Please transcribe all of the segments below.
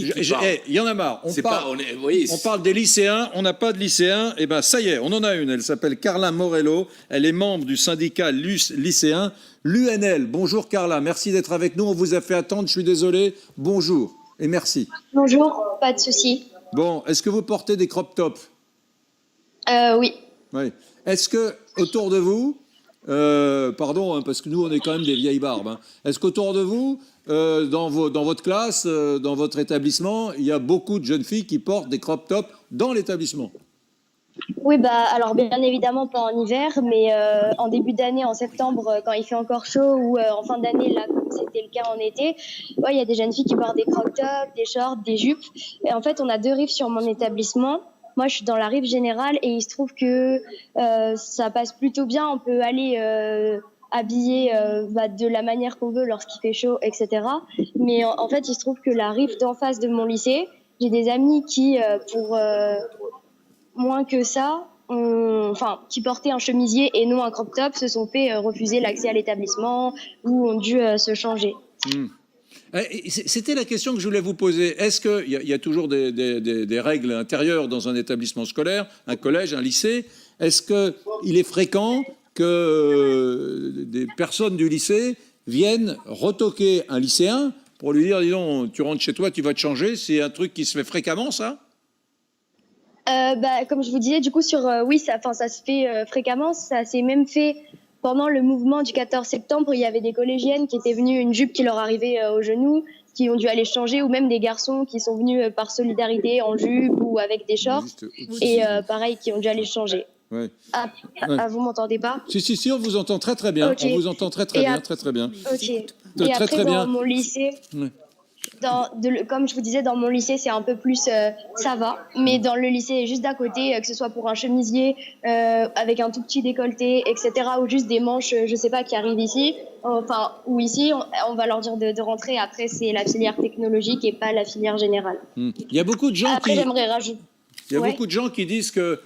Il y en a marre. On parle des lycéens, on n'a pas de lycéens. Eh bien, ça y est, on en a une. Elle s'appelle Carla Morello. Elle est membre du syndicat lycéen, l'UNL. Bonjour Carla, merci d'être avec nous. On vous a fait attendre, je suis désolé. Bonjour et merci. Bonjour, pas de souci. Bon, est-ce que vous portez des crop tops? Oui. Oui. Est-ce que autour de vous, pardon, hein, parce que nous on est quand même des vieilles barbes, hein, est-ce qu'autour de vous, dans votre classe, dans votre établissement, il y a beaucoup de jeunes filles qui portent des crop tops dans l'établissement? Oui, alors bien évidemment pas en hiver, mais en début d'année, en septembre, quand il fait encore chaud, ou en fin d'année, là, comme c'était le cas en été, ouais, il y a des jeunes filles qui portent des crop tops, des shorts, des jupes. Et en fait, on a 2 rives sur mon établissement. Moi, je suis dans la rive générale et il se trouve que ça passe plutôt bien. On peut aller habiller de la manière qu'on veut lorsqu'il fait chaud, etc. Mais en fait, il se trouve que la rive d'en face de mon lycée, j'ai des amis qui, pour moins que ça, qui portaient un chemisier et non un crop top, se sont fait refuser l'accès à l'établissement ou ont dû se changer. C'était la question que je voulais vous poser. Est-ce qu'il y a toujours des règles intérieures dans un établissement scolaire, un collège, un lycée? Est-ce qu'il est fréquent que des personnes du lycée viennent retoquer un lycéen pour lui dire, dis donc, tu rentres chez toi, tu vas te changer? C'est un truc qui se fait fréquemment, ça? Comme je vous disais, du coup, oui, ça se fait fréquemment. Ça s'est même fait pendant le mouvement du 14 septembre. Il y avait des collégiennes qui étaient venues, une jupe qui leur arrivait aux genoux, qui ont dû aller changer, ou même des garçons qui sont venus par solidarité en jupe ou avec des shorts, et pareil, qui ont dû aller changer. Ouais. Vous m'entendez pas? Si, on vous entend très très bien. Okay. On vous entend très très bien, très très bien. Ok. Et après, dans mon lycée... comme je vous disais, dans mon lycée, c'est un peu plus ça va. Mais dans le lycée juste d'à côté, que ce soit pour un chemisier avec un tout petit décolleté, etc., ou juste des manches, je sais pas, qui arrivent ici, ou ici, on va leur dire de rentrer. Après, c'est la filière technologique et pas la filière générale. Il y a beaucoup de gens j'aimerais rajouter. Il y a beaucoup de gens qui disent que,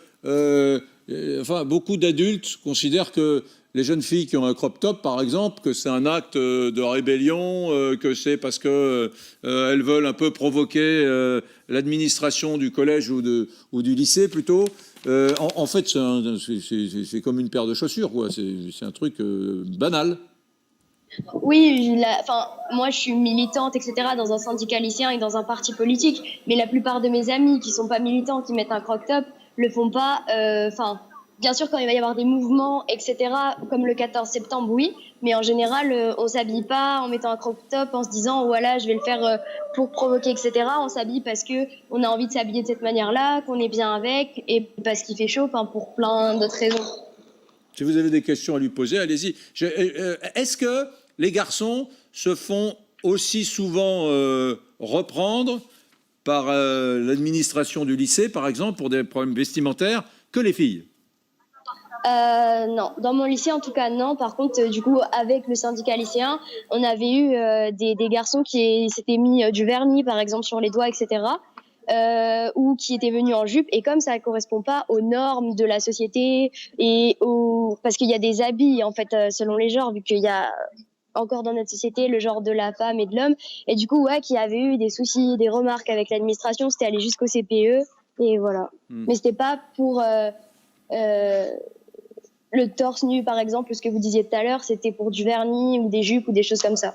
beaucoup d'adultes considèrent que les jeunes filles qui ont un crop top, par exemple, que c'est un acte de rébellion, que c'est parce que elles veulent un peu provoquer l'administration du collège ou du lycée plutôt. En fait, c'est comme une paire de chaussures, quoi. C'est un truc banal. Oui, moi je suis militante, etc., dans un syndicat lycéen et dans un parti politique, mais la plupart de mes amis qui sont pas militants, qui mettent un crop top, le font pas. Bien sûr, quand il va y avoir des mouvements, etc., comme le 14 septembre, oui, mais en général, on s'habille pas en mettant un crop top en se disant, voilà, je vais le faire pour provoquer, etc. On s'habille parce que on a envie de s'habiller de cette manière-là, qu'on est bien avec, et parce qu'il fait chaud, pour plein d'autres raisons. Si vous avez des questions à lui poser, allez-y. Est-ce que les garçons se font aussi souvent reprendre par l'administration du lycée, par exemple, pour des problèmes vestimentaires, que les filles? Non, dans mon lycée en tout cas non. Par contre, du coup, avec le syndicat lycéen, on avait eu des garçons qui s'étaient mis du vernis, par exemple, sur les doigts, etc., ou qui étaient venus en jupe. Et comme ça ne correspond pas aux normes de la société parce qu'il y a des habits en fait selon les genres, vu qu'il y a encore dans notre société le genre de la femme et de l'homme. Et du coup, qui avait eu des soucis, des remarques avec l'administration, c'était allé jusqu'au CPE et voilà. Mais c'était pas pour le torse nu, par exemple, ce que vous disiez tout à l'heure, c'était pour du vernis ou des jupes ou des choses comme ça.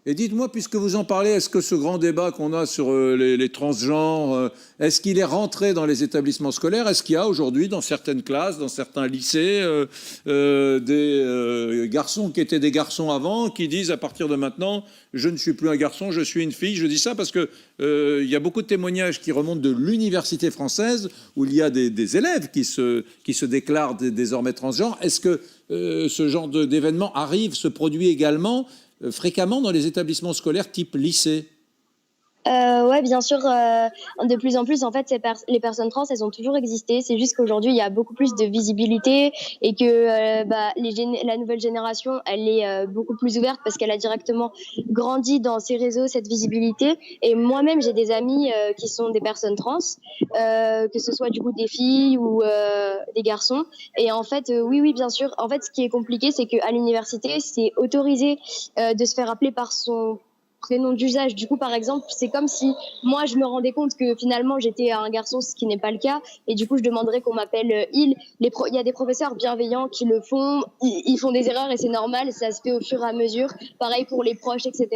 Et dites-moi, puisque vous en parlez, est-ce que ce grand débat qu'on a sur les transgenres, est-ce qu'il est rentré dans les établissements scolaires? Est-ce qu'il y a aujourd'hui, dans certaines classes, dans certains lycées, des garçons qui étaient des garçons avant, qui disent à partir de maintenant, je ne suis plus un garçon, je suis une fille? Je dis ça parce que il y a beaucoup de témoignages qui remontent de l'université française, où il y a des élèves qui se déclarent désormais transgenres. Est-ce que ce genre d'événement se produit également fréquemment dans les établissements scolaires type lycée? Ouais, bien sûr. De plus en plus, en fait, les personnes trans, elles ont toujours existé. C'est juste qu'aujourd'hui, il y a beaucoup plus de visibilité et que la nouvelle génération, elle est beaucoup plus ouverte parce qu'elle a directement grandi dans ces réseaux, cette visibilité. Et moi-même, j'ai des amis qui sont des personnes trans, que ce soit du coup des filles ou des garçons. Et en fait, oui, bien sûr. En fait, ce qui est compliqué, c'est qu'à l'université, c'est autorisé de se faire appeler par son prénom d'usage. Du coup, par exemple, c'est comme si moi, je me rendais compte que finalement, j'étais un garçon, ce qui n'est pas le cas. Et du coup, je demanderais qu'on m'appelle il. Il y a des professeurs bienveillants qui le font. Ils font des erreurs et c'est normal. Ça se fait au fur et à mesure. Pareil pour les proches, etc.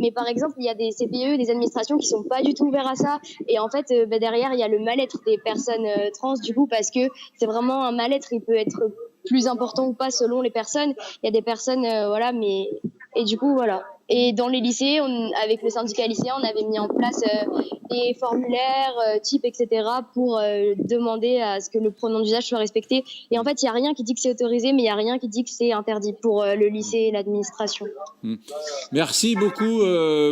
Mais par exemple, il y a des CPE, des administrations qui sont pas du tout ouverts à ça. Et en fait, derrière, il y a le mal-être des personnes trans, du coup, parce que c'est vraiment un mal-être. Il peut être plus important ou pas selon les personnes. Il y a des personnes, voilà, mais... Et du coup, voilà. Et dans les lycées, avec le syndicat lycéen, on avait mis en place des formulaires types, etc., pour demander à ce que le pronom d'usage soit respecté. Et en fait, il n'y a rien qui dit que c'est autorisé, mais il n'y a rien qui dit que c'est interdit pour le lycée et l'administration. Merci beaucoup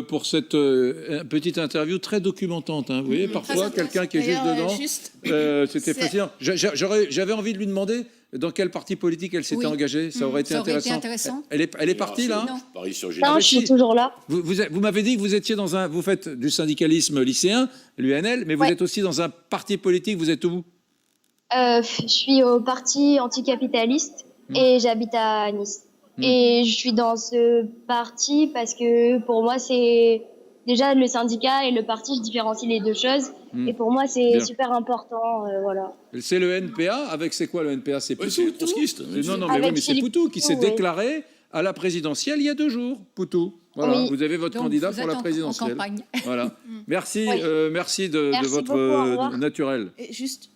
pour cette petite interview très documentante. Hein. Vous voyez, parfois, quelqu'un qui est juste dedans, c'était fascinant. J'avais envie de lui demander dans quel parti politique elle s'était engagée. Ça aurait été intéressant. Elle est partie, là, non, je suis toujours là. Vous m'avez dit que vous étiez vous faites du syndicalisme lycéen, l'UNL, mais vous êtes aussi dans un parti politique. Vous êtes où? Je suis au parti anticapitaliste et j'habite à Nice. Et je suis dans ce parti parce que pour moi, c'est déjà le syndicat et le parti, je différencie les deux choses. Et pour moi, c'est super important. Voilà. C'est le NPA. C'est quoi le NPA? C'est Poutou. C'est trotskiste. Non, mais c'est Poutou qui s'est déclaré à la présidentielle il y a 2 jours. Poutou. Voilà, oui. Vous avez votre candidat pour la présidentielle. Voilà. Merci, merci de votre naturel. Et juste